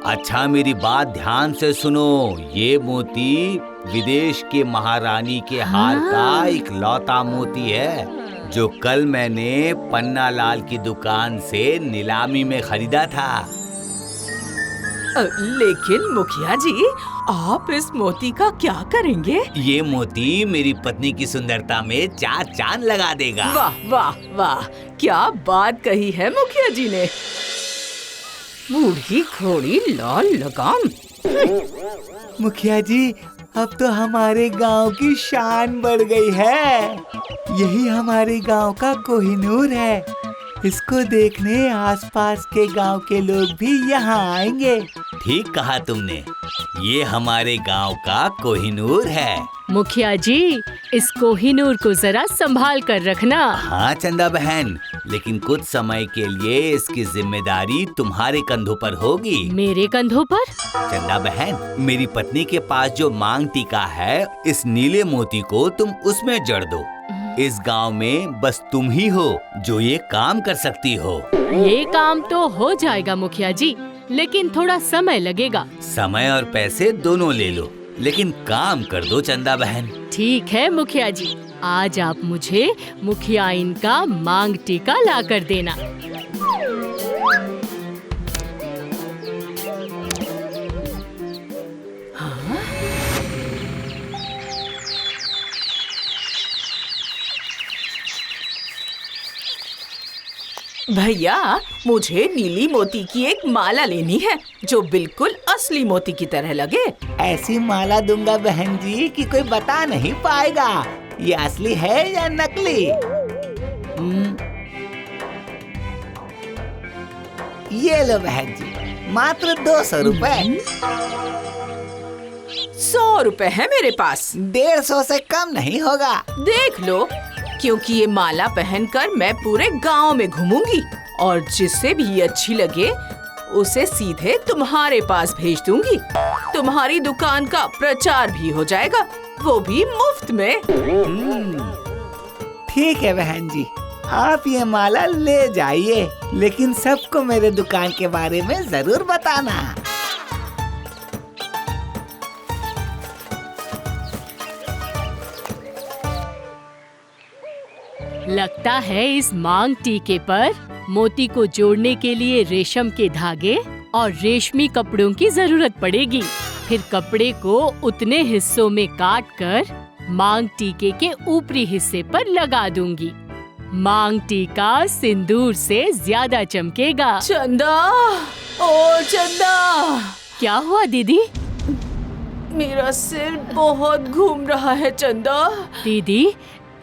अच्छा मेरी बात ध्यान से सुनो। ये मोती विदेश के महारानी के हार का इकलौता मोती है जो कल मैंने पन्ना लाल की दुकान से नीलामी में खरीदा था। लेकिन मुखिया जी, आप इस मोती का क्या करेंगे? ये मोती मेरी पत्नी की सुंदरता में चार चांद लगा देगा। वाह वाह वाह, क्या बात कही है मुखिया जी ने। बूढ़ी घोड़ी लाल लगाम। मुखिया जी, अब तो हमारे गांव की शान बढ़ गई है। यही हमारे गांव का कोहिनूर है। इसको देखने आसपास के गांव के लोग भी यहाँ आएंगे। ठीक कहा तुमने, ये हमारे गांव का कोहिनूर है। मुखिया जी, इस कोहिनूर को जरा संभाल कर रखना। हाँ चंदा बहन, लेकिन कुछ समय के लिए इसकी जिम्मेदारी तुम्हारे कंधों पर होगी। मेरे कंधों पर? चंदा बहन, मेरी पत्नी के पास जो मांग टीका है, इस नीले मोती को तुम उसमें जड़ दो। इस गांव में बस तुम ही हो जो ये काम कर सकती हो। ये काम तो हो जाएगा मुखिया जी, लेकिन थोड़ा समय लगेगा। समय और पैसे दोनों ले लो, लेकिन काम कर दो चंदा बहन। ठीक है मुखिया जी, आज आप मुझे मुखियाइन का मांग टीका ला कर देना। भैया, मुझे नीली मोती की एक माला लेनी है जो बिल्कुल असली मोती की तरह लगे। ऐसी माला दूंगा बहन जी कि कोई बता नहीं पाएगा ये असली है या नकली। ये लो बहन जी, मात्र 200 रुपए। 100 रुपए है मेरे पास। 150 से कम नहीं होगा। देख लो, क्योंकि ये माला पहनकर मैं पूरे गांव में घूमूंगी और जिससे भी ये अच्छी लगे उसे सीधे तुम्हारे पास भेज दूंगी। तुम्हारी दुकान का प्रचार भी हो जाएगा, वो भी मुफ्त में। ठीक है बहन जी, आप ये माला ले जाइए, लेकिन सबको मेरे दुकान के बारे में जरूर बताना। लगता है इस मांग टीके पर मोती को जोड़ने के लिए रेशम के धागे और रेशमी कपड़ों की जरूरत पड़ेगी। फिर कपड़े को उतने हिस्सों में काट कर मांग टीके के ऊपरी हिस्से पर लगा दूंगी। मांग टीका सिंदूर से ज्यादा चमकेगा। चंदा, ओ चंदा। क्या हुआ दीदी? मेरा सिर बहुत घूम रहा है चंदा। दीदी,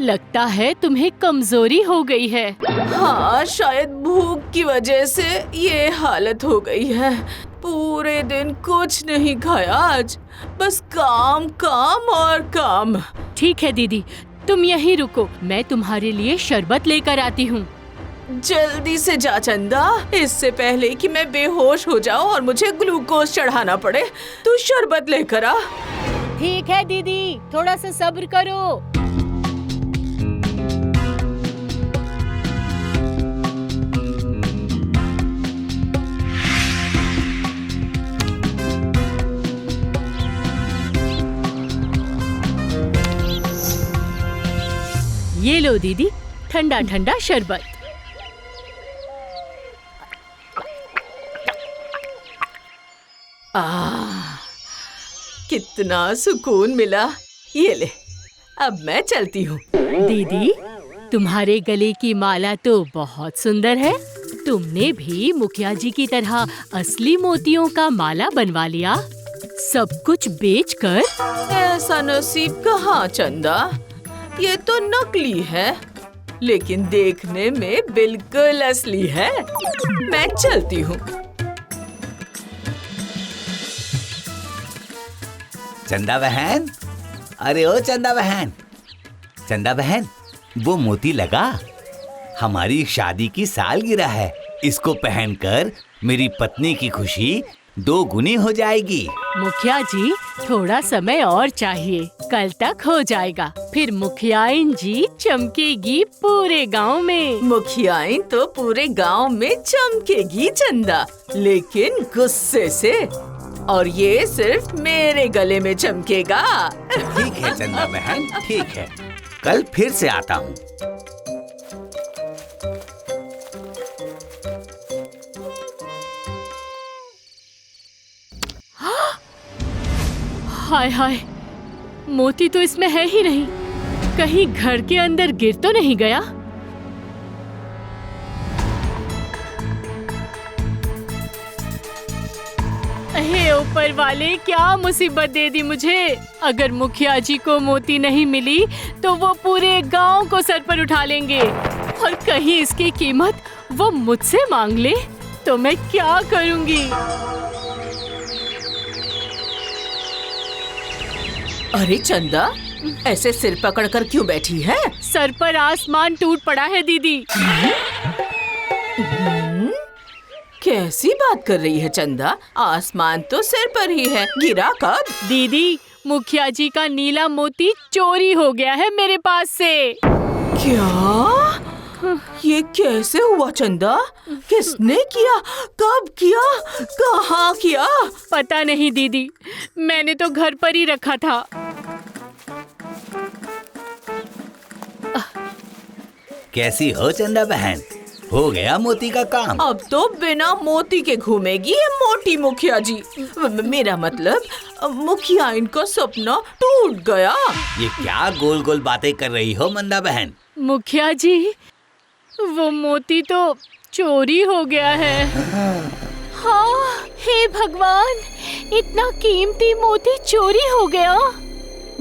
लगता है तुम्हें कमजोरी हो गई है। हाँ, शायद भूख की वजह से ये हालत हो गई है। पूरे दिन कुछ नहीं खाया आज, बस काम काम और काम। ठीक है दीदी, तुम यहीं रुको, मैं तुम्हारे लिए शरबत लेकर आती हूँ। जल्दी से जा चंदा, इससे पहले कि मैं बेहोश हो जाऊँ और मुझे ग्लूकोज चढ़ाना पड़े। तू शरबत लेकर आ। ठीक है दीदी, थोड़ा सा सब्र करो। ये लो दीदी, ठंडा ठंडा शरबत। कितना सुकून मिला। ये ले, अब मैं चलती हूँ। दीदी, तुम्हारे गले की माला तो बहुत सुंदर है। तुमने भी मुखिया जी की तरह असली मोतियों का माला बनवा लिया, सब कुछ बेचकर। ऐसा नसीब कहाँ चंदा, ये तो नकली है, लेकिन देखने में बिल्कुल असली है। मैं चलती हूँ। चंदा बहन, अरे ओ चंदा बहन, चंदा बहन, वो मोती लगा। हमारी शादी की सालगिरह है, इसको पहनकर मेरी पत्नी की खुशी दो गुनी हो जाएगी। मुखिया जी, थोड़ा समय और चाहिए, कल तक हो जाएगा। फिर मुखियाइन जी चमकेगी पूरे गांव में। मुखियाइन तो पूरे गांव में चमकेगी चंदा, लेकिन गुस्से से। और ये सिर्फ मेरे गले में चमकेगा। ठीक है चंदा बहन, ठीक है, कल फिर से आता हूँ। हाय हाय, मोती तो इसमें है ही नहीं। कहीं घर के अंदर गिर तो नहीं गया? हे ऊपर वाले, क्या मुसीबत दे दी मुझे। अगर मुखिया जी को मोती नहीं मिली तो वो पूरे गांव को सर पर उठा लेंगे, और कहीं इसकी कीमत वो मुझसे मांग ले तो मैं क्या करूंगी। अरे चंदा, ऐसे सिर पकड़कर क्यों बैठी है? सर पर आसमान टूट पड़ा है दीदी। कैसी बात कर रही है चंदा? आसमान तो सिर पर ही है, गिरा कब? दीदी, मुखिया जी का नीला मोती चोरी हो गया है मेरे पास से। क्या? ये कैसे हुआ चंदा? किसने किया? कब किया? कहाँ किया? पता नहीं दीदी, मैंने तो घर पर ही रखा था। कैसी हो चंदा बहन, हो गया मोती का काम? अब तो बिना मोती के घूमेगी ये मोटी मुखिया जी। मेरा मतलब मुखिया इनका सपना टूट गया। ये क्या गोल गोल बातें कर रही हो मंदा बहन? मुखिया जी, वो मोती तो चोरी हो गया है। हाँ, हे भगवान, इतना कीमती मोती चोरी हो गया।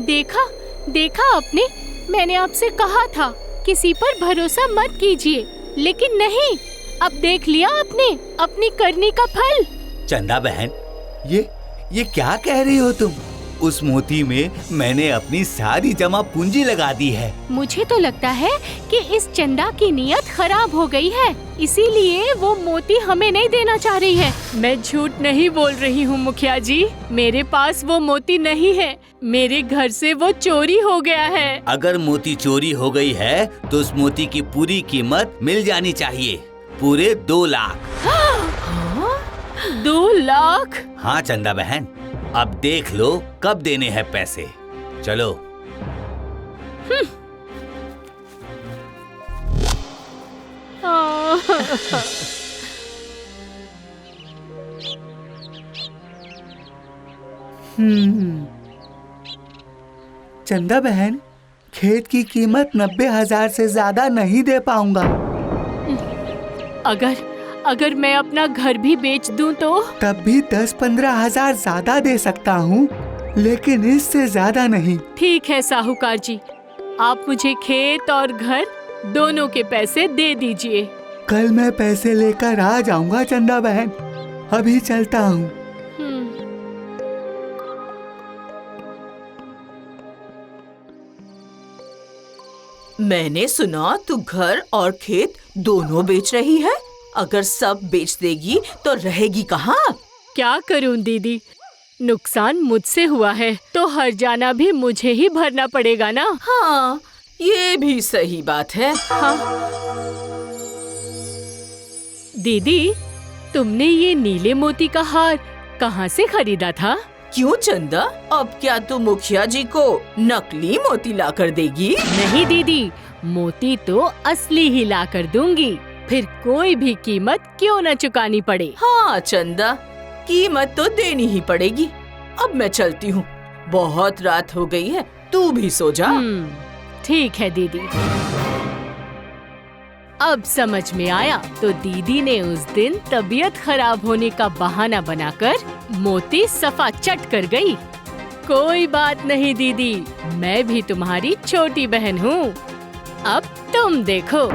देखा आपने, मैंने आपसे कहा था किसी पर भरोसा मत कीजिए, लेकिन नहीं, अब देख लिया आपने अपनी करनी का फल। चंदा बहन, ये क्या कह रही हो तुम? उस मोती में मैंने अपनी सारी जमा पूंजी लगा दी है। मुझे तो लगता है कि इस चंदा की नीयत खराब हो गई है, इसीलिए वो मोती हमें नहीं देना चाह रही है। मैं झूठ नहीं बोल रही हूँ मुखिया जी, मेरे पास वो मोती नहीं है, मेरे घर से वो चोरी हो गया है। अगर मोती चोरी हो गई है तो उस मोती की पूरी कीमत मिल जानी चाहिए, पूरे 2 लाख। 2 लाख? हाँ चंदा बहन, अब देख लो कब देने हैं पैसे। चलो। चंदा बहन, खेत की कीमत 90,000 से ज्यादा नहीं दे पाऊंगा। अगर मैं अपना घर भी बेच दूं तो? तब भी 10-15 हजार ज्यादा दे सकता हूँ, लेकिन इससे ज्यादा नहीं। ठीक है साहूकार जी, आप मुझे खेत और घर दोनों के पैसे दे दीजिए। कल मैं पैसे लेकर आ जाऊंगा चंदा बहन, अभी चलता हूँ। मैंने सुना तू घर और खेत दोनों बेच रही है। अगर सब बेच देगी तो रहेगी कहाँ? क्या करूं दीदी, नुकसान मुझसे हुआ है तो हर्जाना भी मुझे ही भरना पड़ेगा ना। हाँ, ये भी सही बात है। हाँ। दीदी, तुमने ये नीले मोती का हार कहाँ से खरीदा था? क्यों चंदा, अब क्या तू मुखिया जी को नकली मोती ला कर देगी? नहीं दीदी, मोती तो असली ही ला कर दूंगी, फिर कोई भी कीमत क्यों न चुकानी पड़े। हाँ चंदा, कीमत तो देनी ही पड़ेगी। अब मैं चलती हूँ, बहुत रात हो गई है, तू भी सो जा। ठीक है दीदी। अब समझ में आया, तो दीदी ने उस दिन तबीयत खराब होने का बहाना बनाकर मोती सफा चट कर गई। कोई बात नहीं दीदी, मैं भी तुम्हारी छोटी बहन हूँ, अब तुम देखो।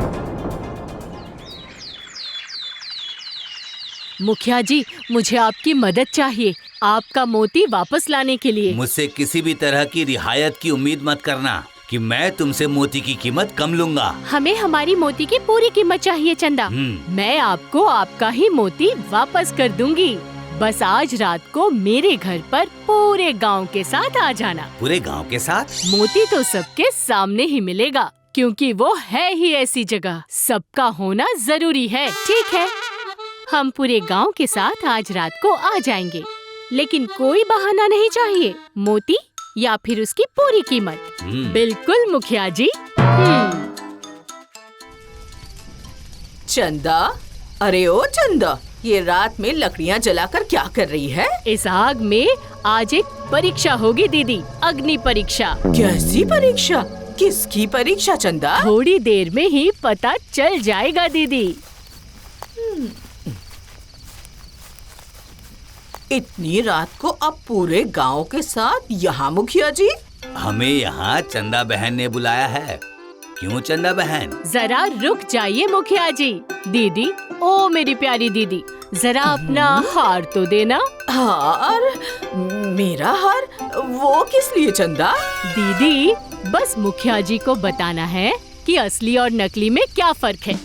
मुखिया जी, मुझे आपकी मदद चाहिए, आपका मोती वापस लाने के लिए। मुझसे किसी भी तरह की रियायत की उम्मीद मत करना कि मैं तुमसे मोती की कीमत कम लूंगा। हमें हमारी मोती की पूरी कीमत चाहिए चंदा। मैं आपको आपका ही मोती वापस कर दूंगी, बस आज रात को मेरे घर पर पूरे गांव के साथ आ जाना। पूरे गांव के साथ? मोती तो सबके सामने ही मिलेगा, क्योंकि वो है ही ऐसी जगह, सबका होना जरूरी है। ठीक है, हम पूरे गांव के साथ आज रात को आ जाएंगे, लेकिन कोई बहाना नहीं चाहिए। मोती या फिर उसकी पूरी कीमत। बिल्कुल मुखिया जी। चंदा, अरे ओ चंदा, ये रात में लकड़ियाँ जलाकर क्या कर रही है? इस आग में आज एक परीक्षा होगी दीदी, अग्नि परीक्षा। कैसी परीक्षा? किसकी परीक्षा चंदा? थोड़ी देर में ही पता चल जाएगा दीदी। इतनी रात को अब पूरे गांव के साथ यहाँ मुखिया जी? हमें यहाँ चंदा बहन ने बुलाया है। क्यों चंदा बहन? जरा रुक जाइए मुखिया जी। दीदी, ओ मेरी प्यारी दीदी, जरा अपना हार तो देना। हार? मेरा हार? वो किस लिए चंदा? दीदी, बस मुखिया जी को बताना है कि असली और नकली में क्या फर्क है।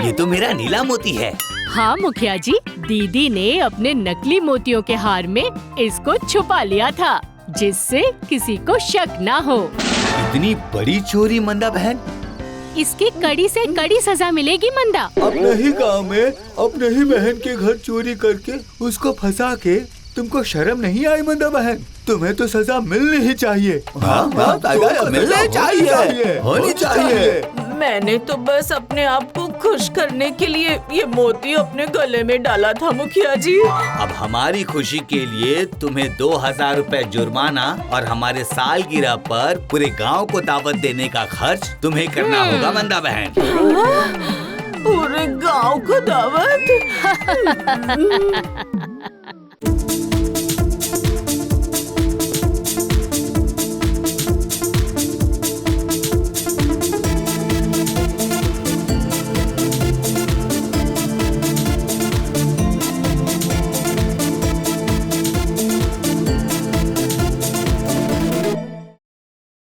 ये तो मेरा नीला मोती है। हाँ मुखिया जी, दीदी ने अपने नकली मोतियों के हार में इसको छुपा लिया था, जिससे किसी को शक ना हो। इतनी बड़ी चोरी मंदा बहन? इसकी कड़ी से कड़ी सजा मिलेगी मंदा। अपने ही गांव में अपने ही बहन के घर चोरी करके उसको फंसा के तुमको शर्म नहीं आई मंदा बहन? तुम्हें तो सजा मिलनी ही चाहिए। हाँ, सजा मिलनी चाहिए, होनी चाहिए। मैंने तो बस अपने आप को खुश करने के लिए ये मोती अपने गले में डाला था मुखिया जी। अब हमारी खुशी के लिए तुम्हें 2000 रुपए जुर्माना और हमारे सालगिरह पर पूरे गांव को दावत देने का खर्च तुम्हें करना होगा मंदा बहन। पूरे गांव को दावत?